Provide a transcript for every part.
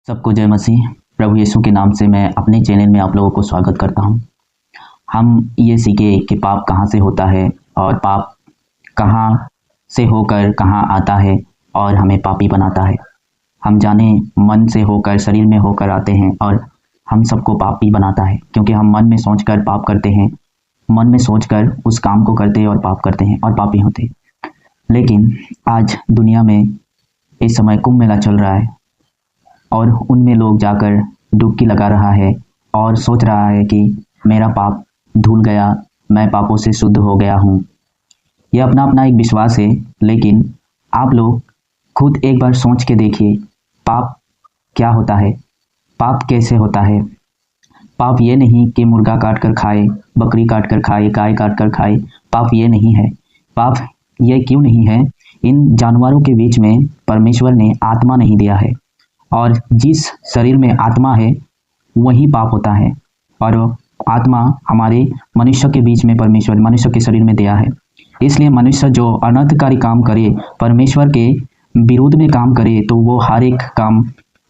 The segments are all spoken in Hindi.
सबको जय मसीह। प्रभु यीशु के नाम से मैं अपने चैनल में आप लोगों को स्वागत करता हूं। हम ये सीखे कि पाप कहां से होता है और पाप कहां से होकर कहां आता है और हमें पापी बनाता है। हम जाने मन से होकर शरीर में होकर आते हैं और हम सबको पापी बनाता है, क्योंकि हम मन में सोचकर पाप करते हैं, मन में सोचकर उस काम को करते हैं और पाप करते हैं और पापी होते हैं। लेकिन आज दुनिया में इस समय कुंभ मेला चल रहा है और उनमें लोग जाकर डुबकी लगा रहा है और सोच रहा है कि मेरा पाप धुल गया, मैं पापों से शुद्ध हो गया हूँ। यह अपना अपना एक विश्वास है, लेकिन आप लोग खुद एक बार सोच के देखिए, पाप क्या होता है, पाप कैसे होता है। पाप ये नहीं कि मुर्गा काट कर खाए, बकरी काट कर खाए, गाय काट कर खाए। पाप ये नहीं है। पाप ये क्यों नहीं है? इन जानवरों के बीच में परमेश्वर ने आत्मा नहीं दिया है, और जिस शरीर में आत्मा है वही पाप होता है। और आत्मा हमारे मनुष्य के बीच में परमेश्वर मनुष्य के शरीर में दिया है। इसलिए मनुष्य जो अनर्थकारी काम करे, परमेश्वर के विरोध में काम करे, तो वो हर एक काम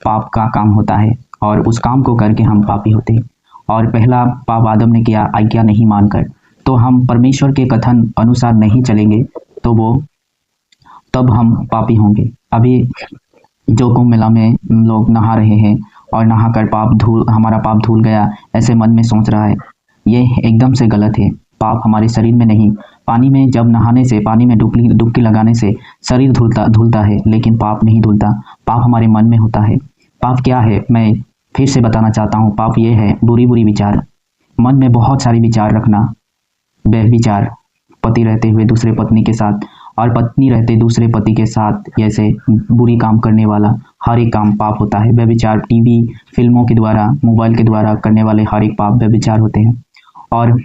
पाप का काम होता है और उस काम को करके हम पापी होते हैं। और पहला पाप आदम ने किया, आज्ञा नहीं मानकर। तो हम परमेश्वर के कथन अनुसार नहीं चलेंगे तो तब हम पापी होंगे। अभी जो कुंभ मेला में लोग नहा रहे हैं और नहाकर हमारा पाप धुल गया, ऐसे मन में सोच रहा है, ये एकदम से गलत है। पाप हमारे शरीर में नहीं, पानी में जब नहाने से, पानी में डुबकी लगाने से शरीर धुलता है, लेकिन पाप नहीं धुलता। पाप हमारे मन में होता है। पाप क्या है, मैं फिर से बताना चाहता हूँ। पाप ये है, बुरी विचार, मन में बहुत सारे विचार रखना। व्यभिचार, पति रहते हुए दूसरे पत्नी के साथ और पत्नी रहते दूसरे पति के साथ, जैसे बुरी काम करने वाला हर एक काम पाप होता है। व्यभिचार टीवी फिल्मों के द्वारा, मोबाइल के द्वारा करने वाले हर एक पाप व्यभिचार होते हैं। और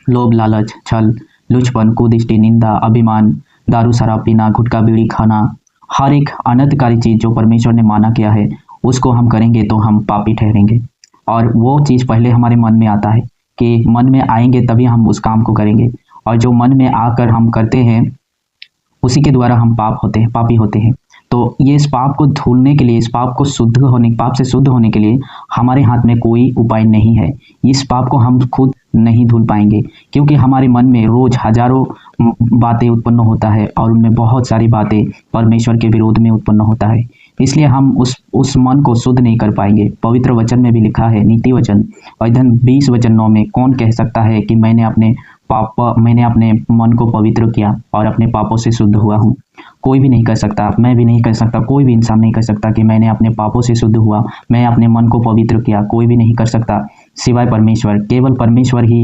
लोभ, लालच, छल, लुचपन, कुदृष्टि, निंदा, अभिमान, दारू शराब पीना, गुटखा बीड़ी खाना, हर एक अनर्थकारी चीज़ जो परमेश्वर ने माना किया है उसको हम करेंगे तो हम पापी ठहरेंगे। और वो चीज़ पहले हमारे मन में आता है कि मन में आएंगे तभी हम उस काम को करेंगे, और जो मन में आकर हम करते हैं उसी के द्वारा हम पापी होते हैं। तो ये इस पाप को धुलने के लिए, इस पाप से शुद्ध होने के लिए हमारे हाथ में कोई उपाय नहीं है। इस पाप को हम खुद नहीं धुल पाएंगे, क्योंकि हमारे मन में रोज हजारों बातें उत्पन्न होता है और उनमें बहुत सारी बातें परमेश्वर के विरोध में उत्पन्न होता है। इसलिए हम उस मन को शुद्ध नहीं कर पाएंगे। पवित्र वचन में भी लिखा है, नीति वचन अध्ययन 20:9 में, कौन कह सकता है कि मैंने अपने मन को पवित्र किया और अपने पापों से शुद्ध हुआ हूँ? कोई भी नहीं कर सकता, मैं भी नहीं कर सकता, कोई भी इंसान नहीं कर सकता कि मैंने अपने पापों से शुद्ध हुआ, मैं अपने मन को पवित्र किया। कोई भी नहीं कर सकता सिवाय परमेश्वर। केवल परमेश्वर ही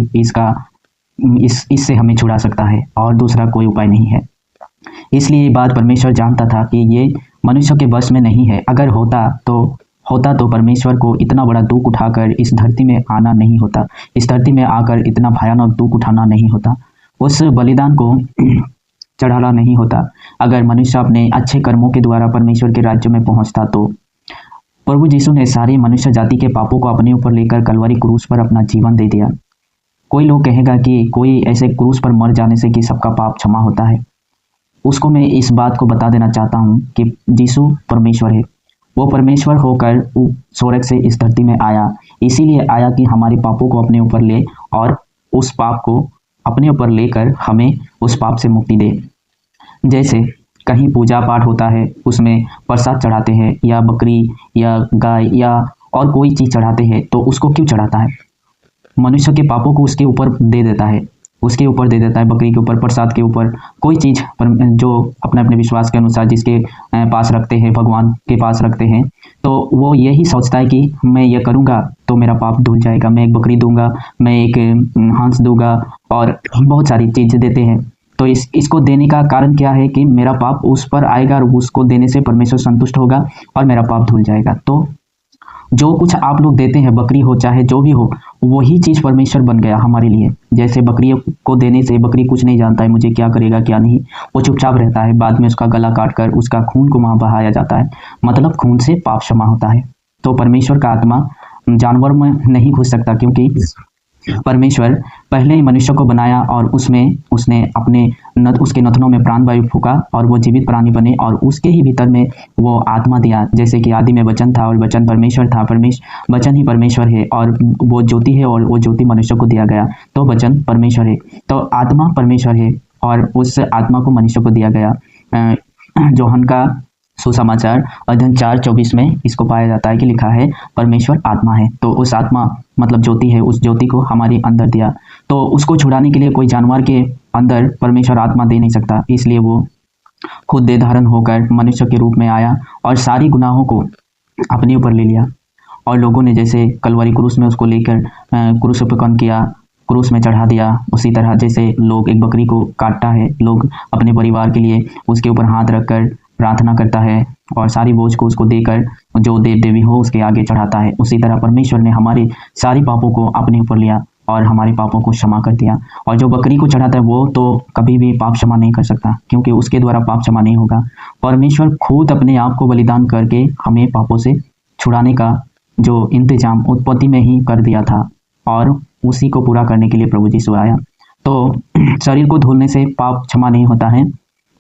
इससे हमें छुड़ा सकता है और दूसरा कोई उपाय नहीं है। इसलिए ये बात परमेश्वर जानता था कि ये मनुष्य के बस में नहीं है। अगर होता तो परमेश्वर को इतना बड़ा दुख उठाकर इस धरती में आना नहीं होता, इस धरती में आकर इतना भयानक दुख उठाना नहीं होता, उस बलिदान को चढ़ाना नहीं होता। अगर मनुष्य अपने अच्छे कर्मों के द्वारा परमेश्वर के राज्य में पहुंचता तो प्रभु यीशु ने सारी मनुष्य जाति के पापों को अपने ऊपर लेकर कलवरी क्रूस पर अपना जीवन दे दिया। कोई लोग कहेगा कि कोई ऐसे क्रूस पर मर जाने से कि सबका पाप क्षमा होता है। उसको मैं इस बात को बता देना चाहता हूँ कि यीशु परमेश्वर है। वो परमेश्वर होकर स्वर्ग से इस धरती में आया, इसीलिए आया कि हमारे पापों को अपने ऊपर ले और उस पाप को अपने ऊपर लेकर हमें उस पाप से मुक्ति दे। जैसे कहीं पूजा पाठ होता है, उसमें प्रसाद चढ़ाते हैं, या बकरी या गाय या और कोई चीज़ चढ़ाते हैं, तो उसको क्यों चढ़ाता है? मनुष्य के पापों को उसके ऊपर दे देता है, बकरी के ऊपर, प्रसाद के ऊपर, कोई चीज़ जो अपने विश्वास के अनुसार जिसके पास रखते हैं, भगवान के पास रखते हैं, तो वो यही सोचता है कि मैं ये करूँगा तो मेरा पाप धुल जाएगा, मैं एक बकरी दूंगा, मैं एक हंस दूंगा, और बहुत सारी चीज़ें देते हैं। तो इसको देने का कारण क्या है कि मेरा पाप उस पर आएगा और उसको देने से परमेश्वर संतुष्ट होगा और मेरा पाप धुल जाएगा। तो जो कुछ आप लोग देते हैं, बकरी हो चाहे जो भी हो, वही चीज़ परमेश्वर बन गया हमारे लिए। जैसे बकरी को देने से, बकरी कुछ नहीं जानता है मुझे क्या करेगा क्या नहीं, वो चुपचाप रहता है, बाद में उसका गला काट कर उसका खून को वहाँ बहाया जाता है, मतलब खून से पाप क्षमा होता है। तो परमेश्वर का आत्मा जानवर में नहीं घुस सकता, क्योंकि परमेश्वर पहले ही मनुष्य को बनाया और उसमें उसने उसके नथनों में प्राण वायु फूका और वो जीवित प्राणी बने और उसके ही भीतर में वो आत्मा दिया। जैसे कि आदि में वचन था और वचन परमेश्वर था, वचन ही परमेश्वर है और वो ज्योति है और वो ज्योति मनुष्य को दिया गया, तो वचन परमेश्वर है। तो आत्मा परमेश्वर है और उस आत्मा को मनुष्य को दिया गया। यूहन्ना का सुसमाचार अध्ययन 4:24 में इसको पाया जाता है कि लिखा है परमेश्वर आत्मा है। तो उस आत्मा मतलब ज्योति है, उस ज्योति को हमारे अंदर दिया। तो उसको छुड़ाने के लिए कोई जानवर के अंदर परमेश्वर आत्मा दे नहीं सकता, इसलिए वो खुद देह धारण होकर मनुष्य के रूप में आया और सारी गुनाहों को अपने ऊपर ले लिया। और लोगों ने जैसे कलवरी क्रूस में उसको लेकर क्रूसिफिकन किया, क्रूस में चढ़ा दिया, उसी तरह जैसे लोग एक बकरी को काटता है, लोग अपने परिवार के लिए उसके ऊपर हाथ रखकर प्रार्थना करता है और सारी बोझ को उसको देकर जो देव देवी हो उसके आगे चढ़ाता है, उसी तरह परमेश्वर ने हमारे सारी पापों को अपने ऊपर लिया और हमारे पापों को क्षमा कर दिया। और जो बकरी को चढ़ाता है वो तो कभी भी पाप क्षमा नहीं कर सकता, क्योंकि उसके द्वारा पाप क्षमा नहीं होगा। परमेश्वर खुद अपने आप को बलिदान करके हमें पापों से छुड़ाने का जो इंतजाम उत्पत्ति में ही कर दिया था और उसी को पूरा करने के लिए प्रभु यीशु आया। तो शरीर को धुलने से पाप क्षमा नहीं होता है,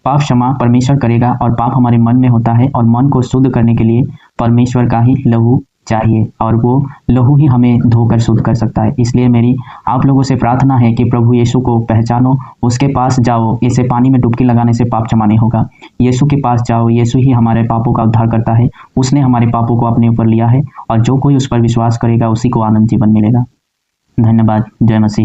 पाप क्षमा परमेश्वर करेगा और पाप हमारे मन में होता है और मन को शुद्ध करने के लिए परमेश्वर का ही लहू चाहिए और वो लहू ही हमें धोकर शुद्ध कर सकता है। इसलिए मेरी आप लोगों से प्रार्थना है कि प्रभु यीशु को पहचानो, उसके पास जाओ। इसे पानी में डुबकी लगाने से पाप क्षमा नहीं होगा। यीशु के पास जाओ, यीशु ही हमारे पापों का उद्धार करता है, उसने हमारे पापों को अपने ऊपर लिया है और जो कोई उस पर विश्वास करेगा उसी को आनंद जीवन मिलेगा। धन्यवाद। जय मसीह।